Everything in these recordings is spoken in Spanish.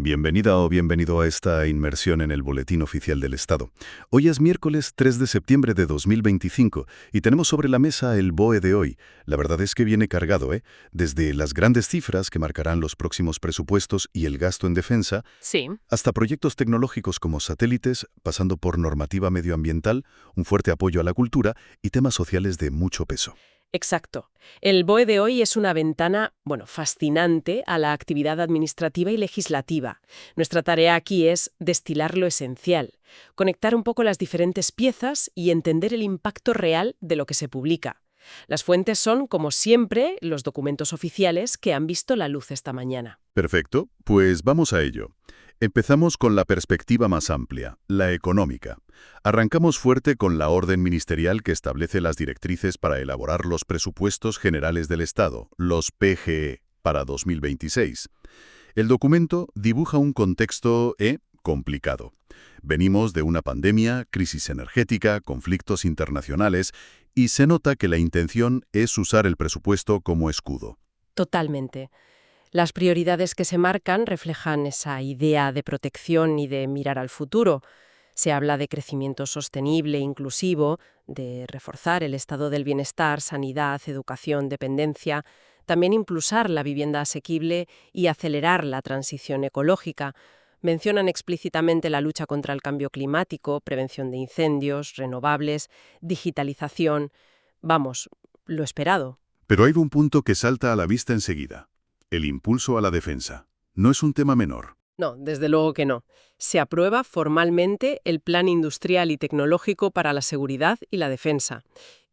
Bienvenida o bienvenido a esta inmersión en el Boletín Oficial del Estado. Hoy es miércoles 3 de septiembre de 2025 y tenemos sobre la mesa el BOE de hoy. La verdad es que viene cargado, Desde las grandes cifras que marcarán los próximos presupuestos y el gasto en defensa, Sí, hasta proyectos tecnológicos como satélites, pasando por normativa medioambiental, un fuerte apoyo a la cultura y temas sociales de mucho peso. exacto. El BOE de hoy es una ventana, fascinante a la actividad administrativa y legislativa. Nuestra tarea aquí es destilar lo esencial, conectar un poco las diferentes piezas y entender el impacto real de lo que se publica. Las fuentes son, como siempre, los documentos oficiales que han visto la luz esta mañana. Perfecto, pues vamos a ello. Empezamos con la perspectiva más amplia, la económica. Arrancamos fuerte con la orden ministerial que establece las directrices para elaborar los presupuestos generales del Estado, los PGE, para 2026. El documento dibuja un contexto complicado. Venimos de una pandemia, crisis energética, conflictos internacionales, y se nota que la intención es usar el presupuesto como escudo. Totalmente. Las prioridades que se marcan reflejan esa idea de protección y de mirar al futuro. Se habla de crecimiento sostenible, inclusivo, de reforzar el estado del bienestar, sanidad, educación, dependencia, también impulsar la vivienda asequible y acelerar la transición ecológica. Mencionan explícitamente la lucha contra el cambio climático, prevención de incendios, renovables, digitalización. Vamos, lo esperado. Pero hay un punto que salta a la vista enseguida. El impulso a la defensa. No es un tema menor. No, desde luego que no. Se aprueba formalmente el Plan Industrial y Tecnológico para la Seguridad y la Defensa.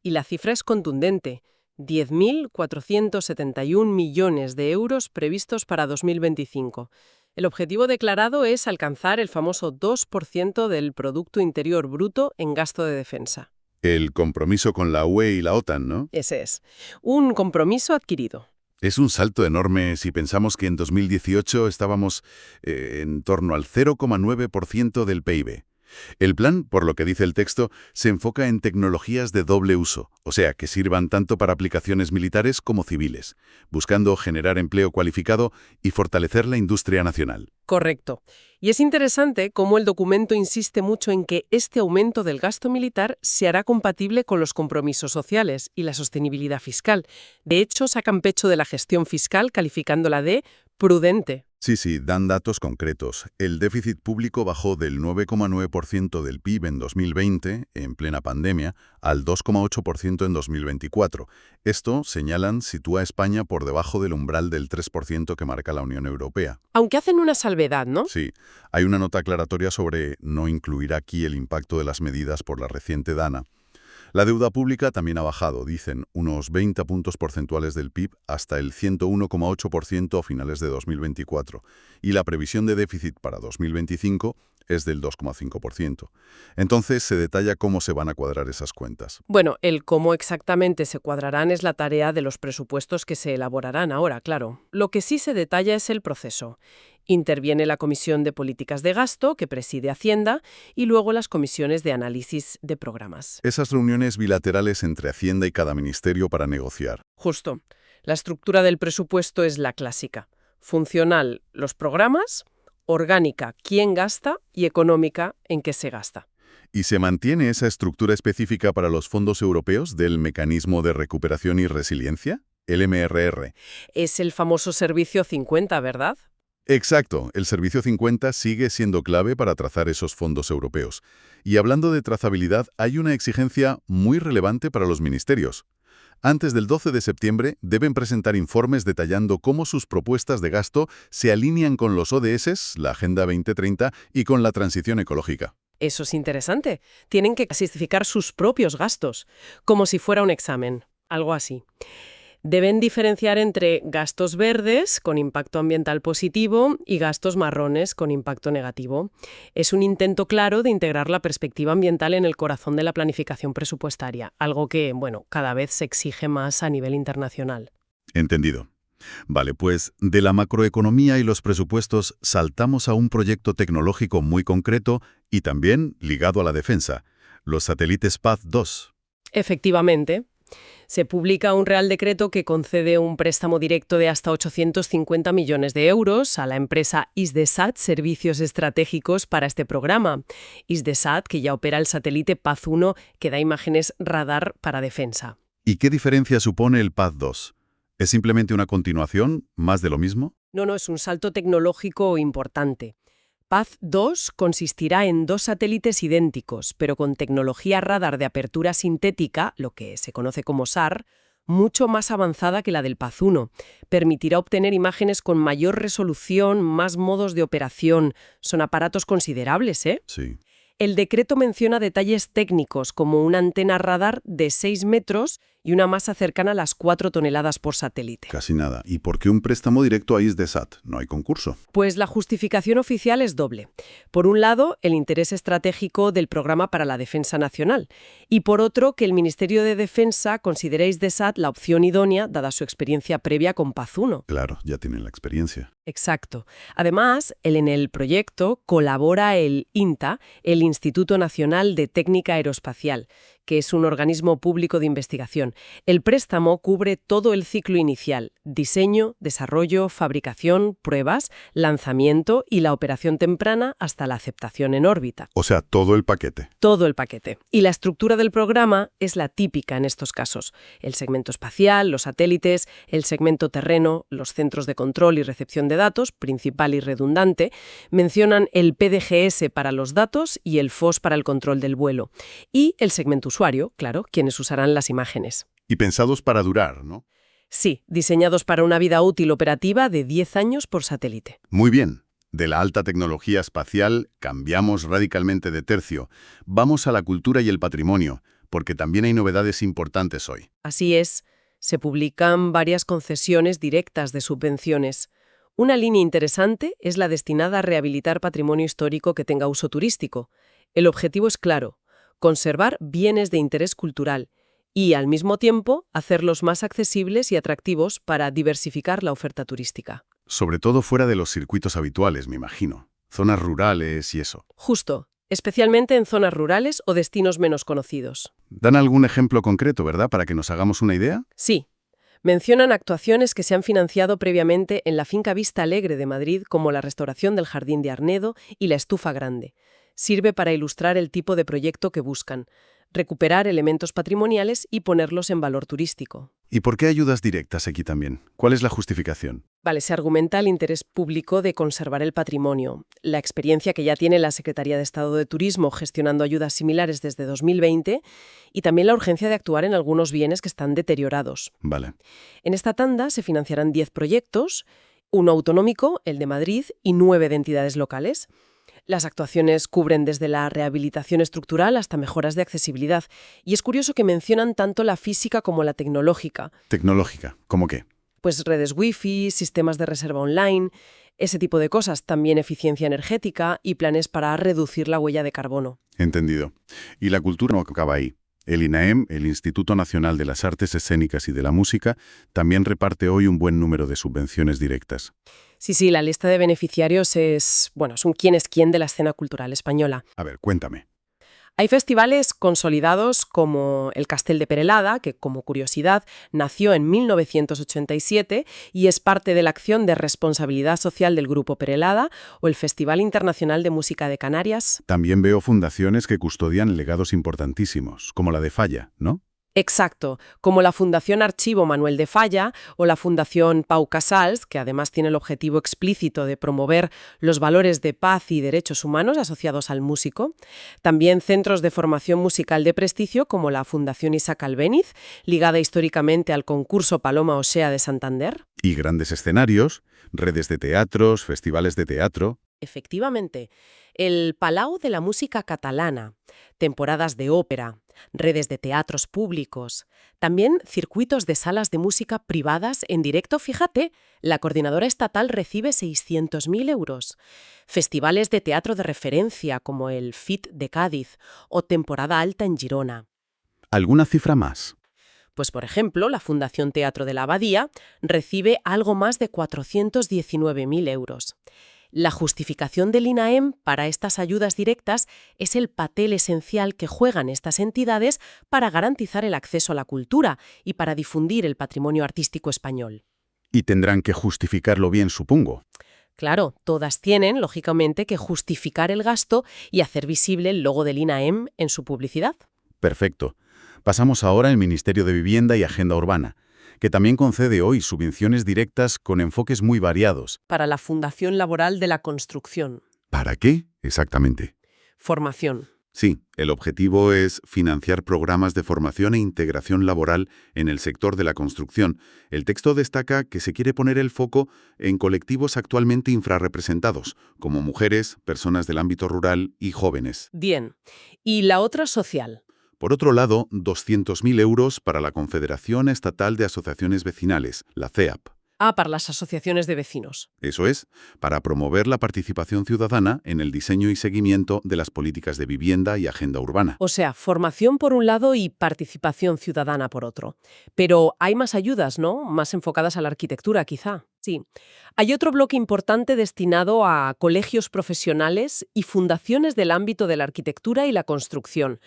Y la cifra es contundente. 10.471 millones de euros previstos para 2025. El objetivo declarado es alcanzar el famoso 2% del Producto Interior Bruto en gasto de defensa. El compromiso con la UE y la OTAN, ¿no? Ese es. Un compromiso adquirido. Es un salto enorme si pensamos que en 2018 estábamos en torno al 0,9% del PIB. El plan, por lo que dice el texto, se enfoca en tecnologías de doble uso, o sea, que sirvan tanto para aplicaciones militares como civiles, buscando generar empleo cualificado y fortalecer la industria nacional. Correcto. Y es interesante cómo el documento insiste mucho en que este aumento del gasto militar se hará compatible con los compromisos sociales y la sostenibilidad fiscal. De hecho, sacan pecho de la gestión fiscal calificándola de prudente. Sí, dan datos concretos. El déficit público bajó del 9,9% del PIB en 2020, en plena pandemia, al 2,8% en 2024. Esto, señalan, sitúa a España por debajo del umbral del 3% que marca la Unión Europea. Aunque hacen una salvedad, ¿no? Sí, hay una nota aclaratoria sobre no incluir aquí el impacto de las medidas por la reciente DANA. La deuda pública también ha bajado, dicen, unos 20 puntos porcentuales del PIB hasta el 101,8% a finales de 2024, y la previsión de déficit para 2025 es del 2,5%. Entonces se detalla cómo se van a cuadrar esas cuentas. Bueno, el cómo exactamente se cuadrarán es la tarea de los presupuestos que se elaborarán ahora, claro. Lo que sí se detalla es el proceso. Interviene la Comisión de Políticas de Gasto, que preside Hacienda, y luego las comisiones de análisis de programas. Esas reuniones bilaterales entre Hacienda y cada ministerio para negociar. Justo. La estructura del presupuesto es la clásica. Funcional, los programas; orgánica, quién gasta; y económica, en qué se gasta. ¿Y se mantiene esa estructura específica para los fondos europeos del Mecanismo de Recuperación y Resiliencia, el MRR? Es el famoso Servicio 50, ¿verdad? Exacto, el Servicio 50 sigue siendo clave para trazar esos fondos europeos. Y hablando de trazabilidad, hay una exigencia muy relevante para los ministerios. Antes del 12 de septiembre deben presentar informes detallando cómo sus propuestas de gasto se alinean con los ODS, la Agenda 2030 y con la transición ecológica. Eso es interesante. Tienen que clasificar sus propios gastos, como si fuera un examen, algo así. Deben diferenciar entre gastos verdes con impacto ambiental positivo y gastos marrones con impacto negativo. Es un intento claro de integrar la perspectiva ambiental en el corazón de la planificación presupuestaria, algo que, cada vez se exige más a nivel internacional. Entendido. Vale, pues de la macroeconomía y los presupuestos saltamos a un proyecto tecnológico muy concreto y también ligado a la defensa, los satélites Paz-2. Efectivamente. Se publica un Real Decreto que concede un préstamo directo de hasta 850 millones de euros a la empresa Hisdesat Servicios Estratégicos para este programa. Hisdesat, que ya opera el satélite Paz-1, que da imágenes radar para defensa. ¿Y qué diferencia supone el Paz-2? ¿Es simplemente una continuación, más de lo mismo? No, es un salto tecnológico importante. Paz-2 consistirá en 2 satélites idénticos, pero con tecnología radar de apertura sintética, lo que se conoce como SAR, mucho más avanzada que la del Paz-1. Permitirá obtener imágenes con mayor resolución, más modos de operación. Son aparatos considerables, ¿eh? Sí. El decreto menciona detalles técnicos como una antena radar de 6 metros y una masa cercana a las 4 toneladas por satélite. Casi nada. ¿Y por qué un préstamo directo a Hisdesat? No hay concurso. Pues la justificación oficial es doble. Por un lado, el interés estratégico del Programa para la Defensa Nacional y por otro, que el Ministerio de Defensa considere Hisdesat la opción idónea dada su experiencia previa con Paz-1. Claro, ya tienen la experiencia. Exacto. Además, en el proyecto colabora el INTA, el Instituto Nacional de Técnica Aeroespacial, que es un organismo público de investigación. El préstamo cubre todo el ciclo inicial: diseño, desarrollo, fabricación, pruebas, lanzamiento y la operación temprana hasta la aceptación en órbita. O sea, todo el paquete. Todo el paquete. Y la estructura del programa es la típica en estos casos: el segmento espacial, los satélites, el segmento terreno, los centros de control y recepción de datos, principal y redundante, mencionan el PDGS para los datos y el FOS para el control del vuelo, y el segmento usuario, claro, quienes usarán las imágenes. Y pensados para durar, ¿no? Sí, diseñados para una vida útil operativa de 10 años por satélite. Muy bien. De la alta tecnología espacial cambiamos radicalmente de tercio. Vamos a la cultura y el patrimonio, porque también hay novedades importantes hoy. Así es, se publican varias concesiones directas de subvenciones. Una línea interesante es la destinada a rehabilitar patrimonio histórico que tenga uso turístico. El objetivo es claro: conservar bienes de interés cultural y, al mismo tiempo, hacerlos más accesibles y atractivos para diversificar la oferta turística. Sobre todo fuera de los circuitos habituales, me imagino. Zonas rurales y eso. Justo, especialmente en zonas rurales o destinos menos conocidos. ¿Dan algún ejemplo concreto, verdad, para que nos hagamos una idea? Sí. Mencionan actuaciones que se han financiado previamente en la finca Vista Alegre de Madrid, como la restauración del Jardín de Arnedo y la Estufa Grande. Sirve para ilustrar el tipo de proyecto que buscan: recuperar elementos patrimoniales y ponerlos en valor turístico. ¿Y por qué ayudas directas aquí también? ¿Cuál es la justificación? Vale, se argumenta el interés público de conservar el patrimonio, la experiencia que ya tiene la Secretaría de Estado de Turismo gestionando ayudas similares desde 2020 y también la urgencia de actuar en algunos bienes que están deteriorados. Vale. En esta tanda se financiarán 10 proyectos, uno autonómico, el de Madrid, y 9 de entidades locales. Las actuaciones cubren desde la rehabilitación estructural hasta mejoras de accesibilidad. Y es curioso que mencionan tanto la física como la tecnológica. ¿Tecnológica? ¿Cómo qué? Pues redes wifi, sistemas de reserva online, ese tipo de cosas, también eficiencia energética y planes para reducir la huella de carbono. Entendido. Y la cultura no acaba ahí. El INAEM, el Instituto Nacional de las Artes Escénicas y de la Música, también reparte hoy un buen número de subvenciones directas. Sí, la lista de beneficiarios es un quién es quién de la escena cultural española. A ver, cuéntame. Hay festivales consolidados como el Castell de Perelada, que, como curiosidad, nació en 1987 y es parte de la acción de responsabilidad social del Grupo Perelada, o el Festival Internacional de Música de Canarias. También veo fundaciones que custodian legados importantísimos, como la de Falla, ¿no? Exacto, como la Fundación Archivo Manuel de Falla o la Fundación Pau Casals, que además tiene el objetivo explícito de promover los valores de paz y derechos humanos asociados al músico. También centros de formación musical de prestigio como la Fundación Isaac Albéniz, ligada históricamente al concurso Paloma Osea de Santander. Y grandes escenarios, redes de teatros, festivales de teatro. Efectivamente, el Palau de la Música Catalana, temporadas de ópera, redes de teatros públicos, también circuitos de salas de música privadas en directo. Fíjate, la coordinadora estatal recibe 600.000 euros. Festivales de teatro de referencia como el FIT de Cádiz o temporada alta en Girona. ¿Alguna cifra más? Pues, por ejemplo, la Fundación Teatro de la Abadía recibe algo más de 419.000 euros. La justificación del INAEM para estas ayudas directas es el papel esencial que juegan estas entidades para garantizar el acceso a la cultura y para difundir el patrimonio artístico español. Y tendrán que justificarlo bien, supongo. Claro, todas tienen, lógicamente, que justificar el gasto y hacer visible el logo del INAEM en su publicidad. Perfecto. Pasamos ahora al Ministerio de Vivienda y Agenda Urbana, que también concede hoy subvenciones directas con enfoques muy variados. Para la Fundación Laboral de la Construcción. ¿Para qué exactamente? Formación. Sí, el objetivo es financiar programas de formación e integración laboral en el sector de la construcción. El texto destaca que se quiere poner el foco en colectivos actualmente infrarrepresentados, como mujeres, personas del ámbito rural y jóvenes. Bien. ¿Y la otra social? Por otro lado, 200.000 euros para la Confederación Estatal de Asociaciones Vecinales, la CEAP. Para las asociaciones de vecinos. Eso es, para promover la participación ciudadana en el diseño y seguimiento de las políticas de vivienda y agenda urbana. O sea, formación por un lado y participación ciudadana por otro. Pero hay más ayudas, ¿no? Más enfocadas a la arquitectura, quizá. Sí. Hay otro bloque importante destinado a colegios profesionales y fundaciones del ámbito de la arquitectura y la construcción.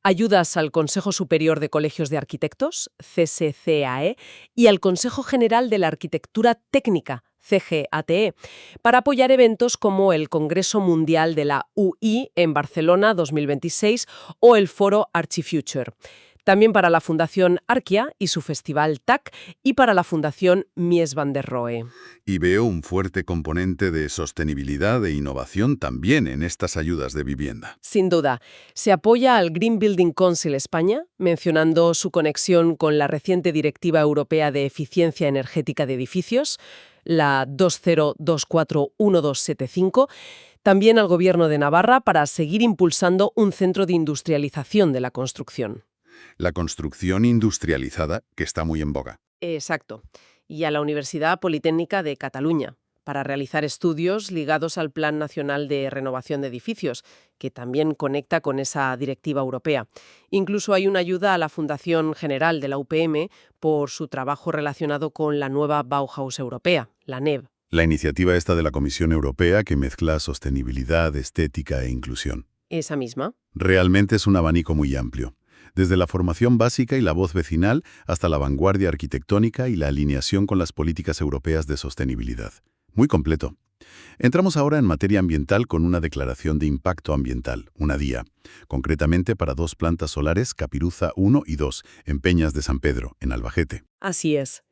Ayudas al Consejo Superior de Colegios de Arquitectos, CSCAE, y al Consejo General de la Arquitectura Técnica, CGATE, para apoyar eventos como el Congreso Mundial de la UI en Barcelona 2026 o el Foro Archifuture. También para la Fundación Arquia y su festival TAC y para la Fundación Mies van der Rohe. Y veo un fuerte componente de sostenibilidad e innovación también en estas ayudas de vivienda. Sin duda, se apoya al Green Building Council España, mencionando su conexión con la reciente Directiva Europea de Eficiencia Energética de Edificios, la 20241275, también al Gobierno de Navarra para seguir impulsando un centro de industrialización de la construcción. La construcción industrializada, que está muy en boga. Exacto. Y a la Universidad Politécnica de Cataluña, para realizar estudios ligados al Plan Nacional de Renovación de Edificios, que también conecta con esa directiva europea. Incluso hay una ayuda a la Fundación General de la UPM por su trabajo relacionado con la nueva Bauhaus europea, la NEB. La iniciativa esta de la Comisión Europea que mezcla sostenibilidad, estética e inclusión. Esa misma. Realmente es un abanico muy amplio. Desde la formación básica y la voz vecinal hasta la vanguardia arquitectónica y la alineación con las políticas europeas de sostenibilidad. Muy completo. Entramos ahora en materia ambiental con una declaración de impacto ambiental, una DIA, concretamente para 2 plantas solares, Capiruza 1 y 2, en Peñas de San Pedro, en Albacete. Así es.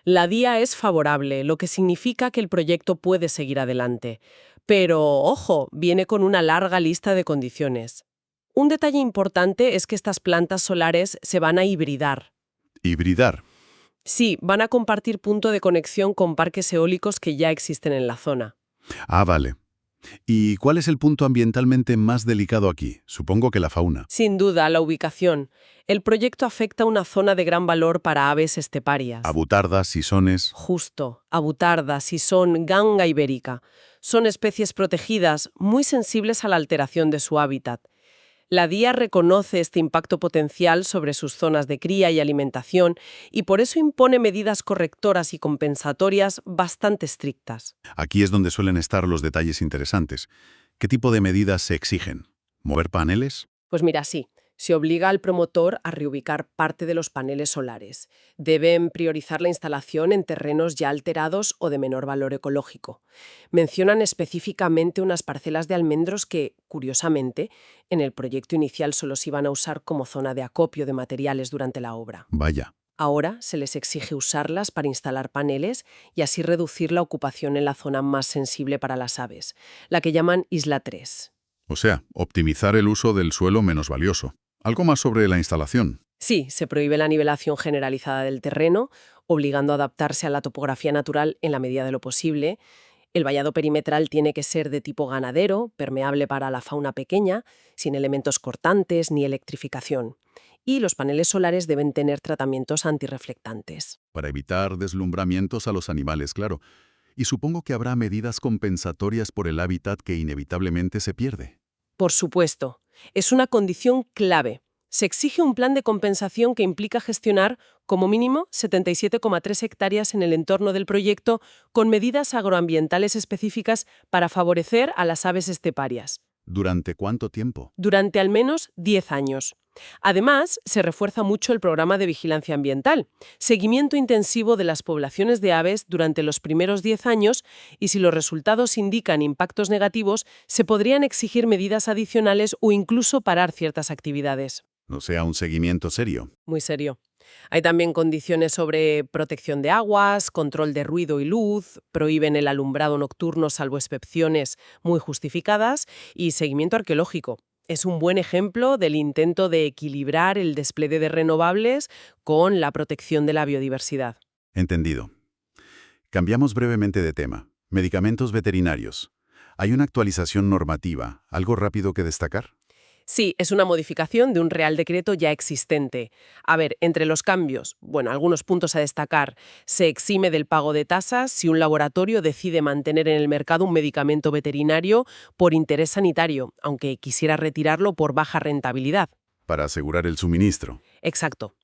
La DIA es favorable, lo que significa que el proyecto puede seguir adelante. Pero, ojo, viene con una larga lista de condiciones. Un detalle importante es que estas plantas solares se van a hibridar. Hibridar. Sí, van a compartir punto de conexión con parques eólicos que ya existen en la zona. Vale. ¿Y cuál es el punto ambientalmente más delicado aquí? Supongo que la fauna. Sin duda, la ubicación. El proyecto afecta una zona de gran valor para aves esteparias. Abutardas, sisones. Justo, abutarda, sisón, ganga ibérica. Son especies protegidas muy sensibles a la alteración de su hábitat. La DIA reconoce este impacto potencial sobre sus zonas de cría y alimentación y por eso impone medidas correctoras y compensatorias bastante estrictas. Aquí es donde suelen estar los detalles interesantes. ¿Qué tipo de medidas se exigen? ¿Mover paneles? Pues mira, sí. Se obliga al promotor a reubicar parte de los paneles solares. Deben priorizar la instalación en terrenos ya alterados o de menor valor ecológico. Mencionan específicamente unas parcelas de almendros que, curiosamente, en el proyecto inicial solo se iban a usar como zona de acopio de materiales durante la obra. Vaya. Ahora se les exige usarlas para instalar paneles y así reducir la ocupación en la zona más sensible para las aves, la que llaman Isla 3. O sea, optimizar el uso del suelo menos valioso. Algo más sobre la instalación. Sí, se prohíbe la nivelación generalizada del terreno, obligando a adaptarse a la topografía natural en la medida de lo posible. El vallado perimetral tiene que ser de tipo ganadero, permeable para la fauna pequeña, sin elementos cortantes ni electrificación. Y los paneles solares deben tener tratamientos antirreflectantes. Para evitar deslumbramientos a los animales, claro. Y supongo que habrá medidas compensatorias por el hábitat que inevitablemente se pierde. Por supuesto, es una condición clave. Se exige un plan de compensación que implica gestionar, como mínimo, 77,3 hectáreas en el entorno del proyecto con medidas agroambientales específicas para favorecer a las aves esteparias. ¿Durante cuánto tiempo? Durante al menos 10 años. Además, se refuerza mucho el programa de vigilancia ambiental, seguimiento intensivo de las poblaciones de aves durante los primeros 10 años y si los resultados indican impactos negativos, se podrían exigir medidas adicionales o incluso parar ciertas actividades. O sea, un seguimiento serio. Muy serio. Hay también condiciones sobre protección de aguas, control de ruido y luz, prohíben el alumbrado nocturno salvo excepciones muy justificadas y seguimiento arqueológico. Es un buen ejemplo del intento de equilibrar el despliegue de renovables con la protección de la biodiversidad. Entendido. Cambiamos brevemente de tema. Medicamentos veterinarios. ¿Hay una actualización normativa? ¿Algo rápido que destacar? Sí, es una modificación de un Real Decreto ya existente. A ver, entre los cambios, algunos puntos a destacar. Se exime del pago de tasas si un laboratorio decide mantener en el mercado un medicamento veterinario por interés sanitario, aunque quisiera retirarlo por baja rentabilidad. Para asegurar el suministro. Exacto.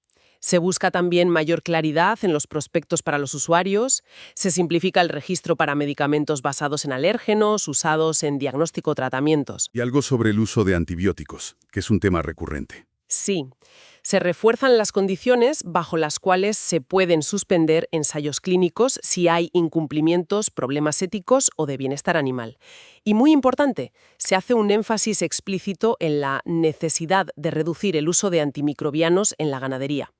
Se busca también mayor claridad en los prospectos para los usuarios, se simplifica el registro para medicamentos basados en alérgenos, usados en diagnóstico o tratamientos. Y algo sobre el uso de antibióticos, que es un tema recurrente. Sí, se refuerzan las condiciones bajo las cuales se pueden suspender ensayos clínicos si hay incumplimientos, problemas éticos o de bienestar animal. Y muy importante, se hace un énfasis explícito en la necesidad de reducir el uso de antimicrobianos en la ganadería.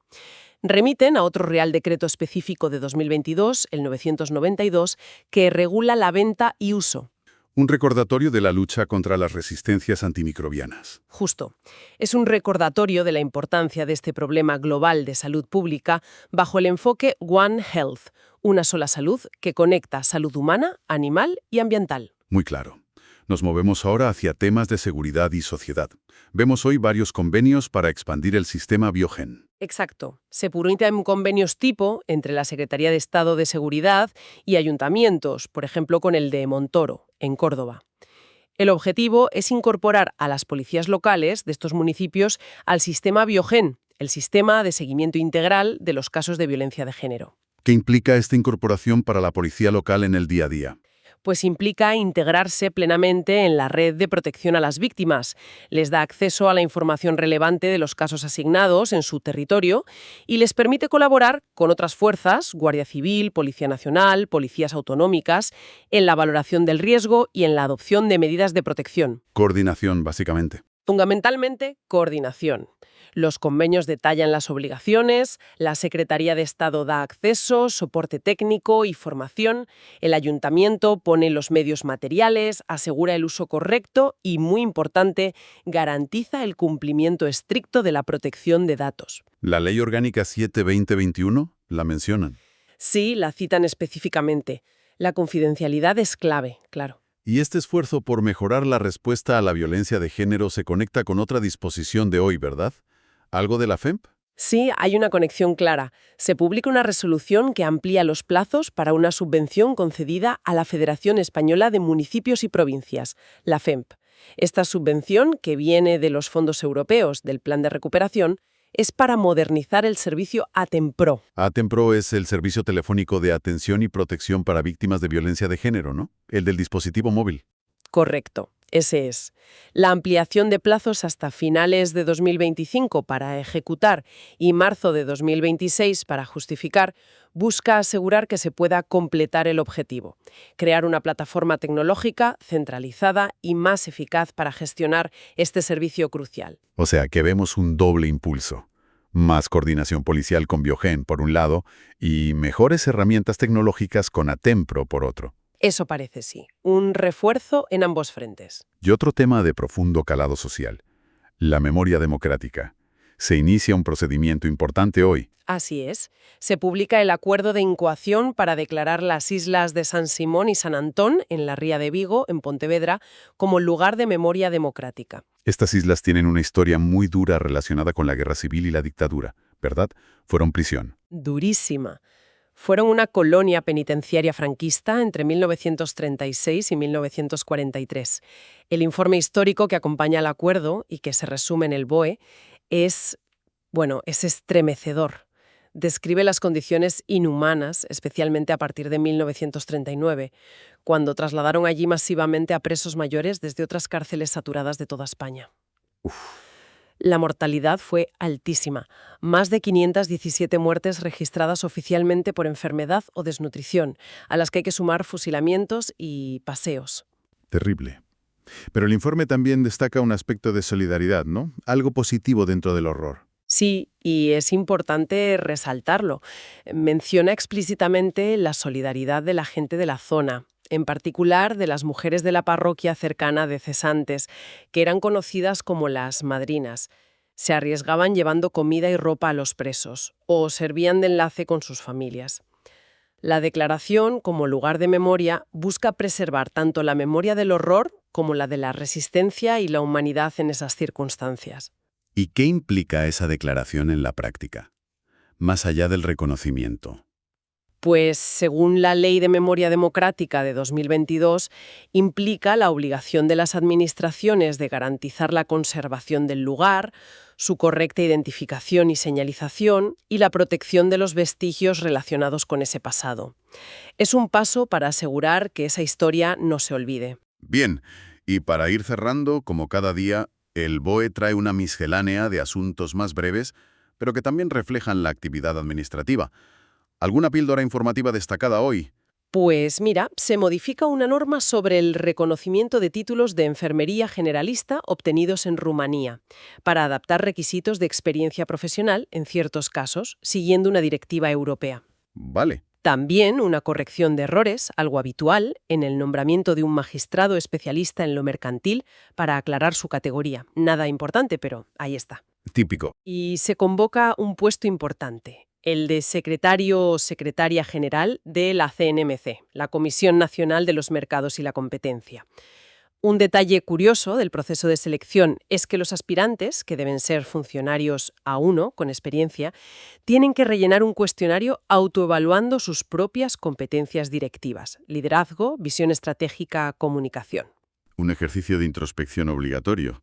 Remiten a otro Real Decreto específico de 2022, el 992, que regula la venta y uso. Un recordatorio de la lucha contra las resistencias antimicrobianas. Justo. Es un recordatorio de la importancia de este problema global de salud pública bajo el enfoque One Health, una sola salud que conecta salud humana, animal y ambiental. Muy claro. Nos movemos ahora hacia temas de seguridad y sociedad. Vemos hoy varios convenios para expandir el sistema Biogen. Exacto. Se publican convenios tipo entre la Secretaría de Estado de Seguridad y ayuntamientos, por ejemplo con el de Montoro, en Córdoba. El objetivo es incorporar a las policías locales de estos municipios al sistema Biogen, el sistema de seguimiento integral de los casos de violencia de género. ¿Qué implica esta incorporación para la policía local en el día a día? Pues implica integrarse plenamente en la red de protección a las víctimas. Les da acceso a la información relevante de los casos asignados en su territorio y les permite colaborar con otras fuerzas, Guardia Civil, Policía Nacional, policías autonómicas, en la valoración del riesgo y en la adopción de medidas de protección. Coordinación, básicamente. Fundamentalmente, coordinación. Los convenios detallan las obligaciones, la Secretaría de Estado da acceso, soporte técnico y formación, el ayuntamiento pone los medios materiales, asegura el uso correcto y, muy importante, garantiza el cumplimiento estricto de la protección de datos. ¿La Ley Orgánica 7/2021 la mencionan? Sí, la citan específicamente. La confidencialidad es clave, claro. Y este esfuerzo por mejorar la respuesta a la violencia de género se conecta con otra disposición de hoy, ¿verdad? ¿Algo de la FEMP? Sí, hay una conexión clara. Se publica una resolución que amplía los plazos para una subvención concedida a la Federación Española de Municipios y Provincias, la FEMP. Esta subvención, que viene de los fondos europeos del Plan de Recuperación, es para modernizar el servicio ATEMPRO. ATEMPRO es el servicio telefónico de atención y protección para víctimas de violencia de género, ¿no? El del dispositivo móvil. Correcto, ese es. La ampliación de plazos hasta finales de 2025 para ejecutar y marzo de 2026 para justificar busca asegurar que se pueda completar el objetivo, crear una plataforma tecnológica centralizada y más eficaz para gestionar este servicio crucial. O sea, que vemos un doble impulso. Más coordinación policial con Biogen, por un lado, y mejores herramientas tecnológicas con ATEMPRO, por otro. Eso parece, sí. Un refuerzo en ambos frentes. Y otro tema de profundo calado social. La memoria democrática. Se inicia un procedimiento importante hoy. Así es. Se publica el acuerdo de incoación para declarar las islas de San Simón y San Antón, en la Ría de Vigo, en Pontevedra, como lugar de memoria democrática. Estas islas tienen una historia muy dura relacionada con la guerra civil y la dictadura, ¿verdad? Fueron prisión. Durísima. Fueron una colonia penitenciaria franquista entre 1936 y 1943. El informe histórico que acompaña al acuerdo y que se resume en el BOE Es, bueno, es estremecedor. Describe las condiciones inhumanas, especialmente a partir de 1939, cuando trasladaron allí masivamente a presos mayores desde otras cárceles saturadas de toda España. La mortalidad fue altísima, más de 517 muertes registradas oficialmente por enfermedad o desnutrición, a las que hay que sumar fusilamientos y paseos. Terrible. Pero el informe también destaca un aspecto de solidaridad, ¿no? Algo positivo dentro del horror. Sí, y es importante resaltarlo. Menciona explícitamente la solidaridad de la gente de la zona, en particular de las mujeres de la parroquia cercana de Cesantes, que eran conocidas como las madrinas. Se arriesgaban llevando comida y ropa a los presos, o servían de enlace con sus familias. La declaración, como lugar de memoria, busca preservar tanto la memoria del horror como la de la resistencia y la humanidad en esas circunstancias. ¿Y qué implica esa declaración en la práctica? Más allá del reconocimiento. Pues, según la Ley de Memoria Democrática de 2022, implica la obligación de las administraciones de garantizar la conservación del lugar, su correcta identificación y señalización y la protección de los vestigios relacionados con ese pasado. Es un paso para asegurar que esa historia no se olvide. Bien, y para ir cerrando, como cada día, el BOE trae una miscelánea de asuntos más breves, pero que también reflejan la actividad administrativa. ¿Alguna píldora informativa destacada hoy? Pues mira, se modifica una norma sobre el reconocimiento de títulos de enfermería generalista obtenidos en Rumanía, para adaptar requisitos de experiencia profesional en ciertos casos, siguiendo una directiva europea. Vale. También una corrección de errores, algo habitual, en el nombramiento de un magistrado especialista en lo mercantil para aclarar su categoría. Nada importante, pero ahí está. Típico. Y se convoca un puesto importante, el de secretario o secretaria general de la CNMC, la Comisión Nacional de los Mercados y la Competencia. Un detalle curioso del proceso de selección es que los aspirantes, que deben ser funcionarios A1 con experiencia, tienen que rellenar un cuestionario autoevaluando sus propias competencias directivas: liderazgo, visión estratégica, comunicación. Un ejercicio de introspección obligatorio.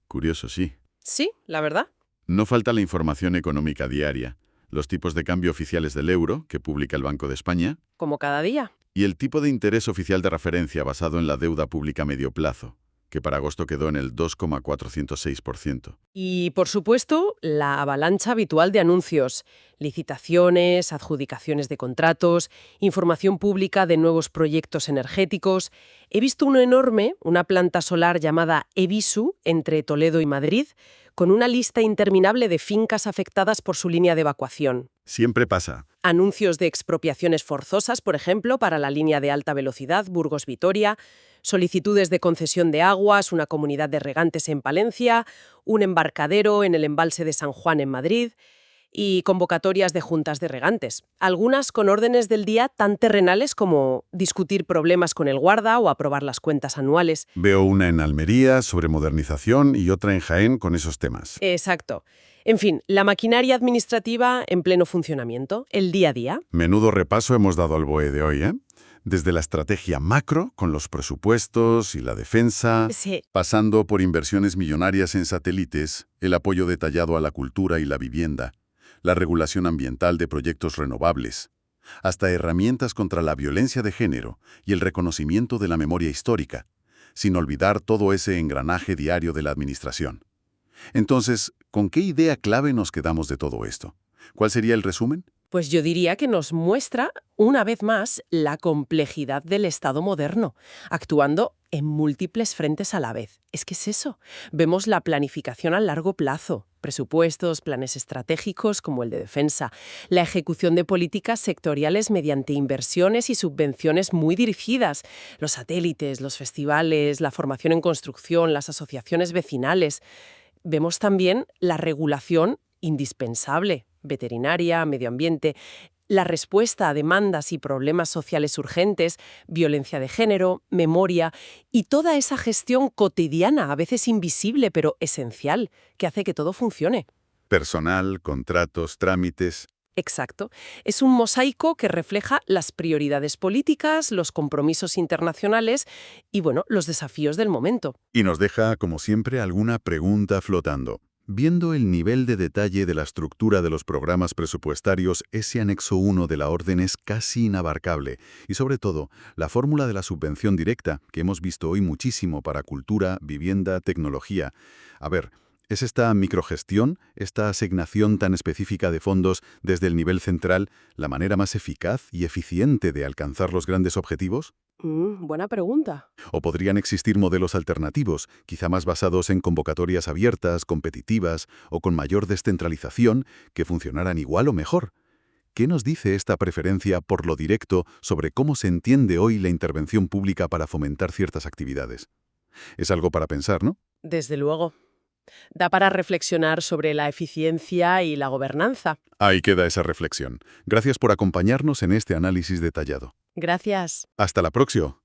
Curioso, sí. Sí, la verdad. No falta la información económica diaria, los tipos de cambio oficiales del euro, que publica el Banco de España, Como cada día. y el tipo de interés oficial de referencia basado en la deuda pública a medio plazo, que para agosto quedó en el 2,406%. Y, por supuesto, la avalancha habitual de anuncios: licitaciones, adjudicaciones de contratos, información pública de nuevos proyectos energéticos. He visto uno enorme, una planta solar llamada Evisu, entre Toledo y Madrid, con una lista interminable de fincas afectadas por su línea de evacuación. Siempre pasa. Anuncios de expropiaciones forzosas, por ejemplo, para la línea de alta velocidad Burgos-Vitoria, solicitudes de concesión de aguas, una comunidad de regantes en Palencia, un embarcadero en el embalse de San Juan en Madrid y convocatorias de juntas de regantes, algunas con órdenes del día tan terrenales como discutir problemas con el guarda o aprobar las cuentas anuales. Veo una en Almería sobre modernización y otra en Jaén con esos temas. Exacto. En fin, la maquinaria administrativa en pleno funcionamiento, el día a día. Menudo repaso hemos dado al BOE de hoy, ¿eh? Desde la estrategia macro, con los presupuestos y la defensa, Sí. pasando por inversiones millonarias en satélites, el apoyo detallado a la cultura y la vivienda, la regulación ambiental de proyectos renovables, hasta herramientas contra la violencia de género y el reconocimiento de la memoria histórica, sin olvidar todo ese engranaje diario de la administración. Entonces, ¿con qué idea clave nos quedamos de todo esto? ¿Cuál sería el resumen? Pues yo diría que nos muestra, una vez más, la complejidad del Estado moderno, actuando en múltiples frentes a la vez. Es que es eso. Vemos la planificación a largo plazo, presupuestos, planes estratégicos como el de defensa, la ejecución de políticas sectoriales mediante inversiones y subvenciones muy dirigidas, los satélites, los festivales, la formación en construcción, las asociaciones vecinales. Vemos también la regulación indispensable, veterinaria, medio ambiente, la respuesta a demandas y problemas sociales urgentes, violencia de género, memoria y toda esa gestión cotidiana, a veces invisible pero esencial, que hace que todo funcione. Personal, contratos, trámites. Exacto. Es un mosaico que refleja las prioridades políticas, los compromisos internacionales y, bueno, los desafíos del momento. Y nos deja, como siempre, alguna pregunta flotando. Viendo el nivel de detalle de la estructura de los programas presupuestarios, ese anexo 1 de la orden es casi inabarcable. Y sobre todo, la fórmula de la subvención directa, que hemos visto hoy muchísimo para cultura, vivienda, tecnología. A ver, ¿es esta microgestión, esta asignación tan específica de fondos desde el nivel central, la manera más eficaz y eficiente de alcanzar los grandes objetivos? Buena pregunta. ¿O podrían existir modelos alternativos, quizá más basados en convocatorias abiertas, competitivas o con mayor descentralización, que funcionaran igual o mejor? ¿Qué nos dice esta preferencia por lo directo sobre cómo se entiende hoy la intervención pública para fomentar ciertas actividades? Es algo para pensar, ¿no? Desde luego. Da para reflexionar sobre la eficiencia y la gobernanza. Ahí queda esa reflexión. Gracias por acompañarnos en este análisis detallado. Gracias. Hasta la próxima.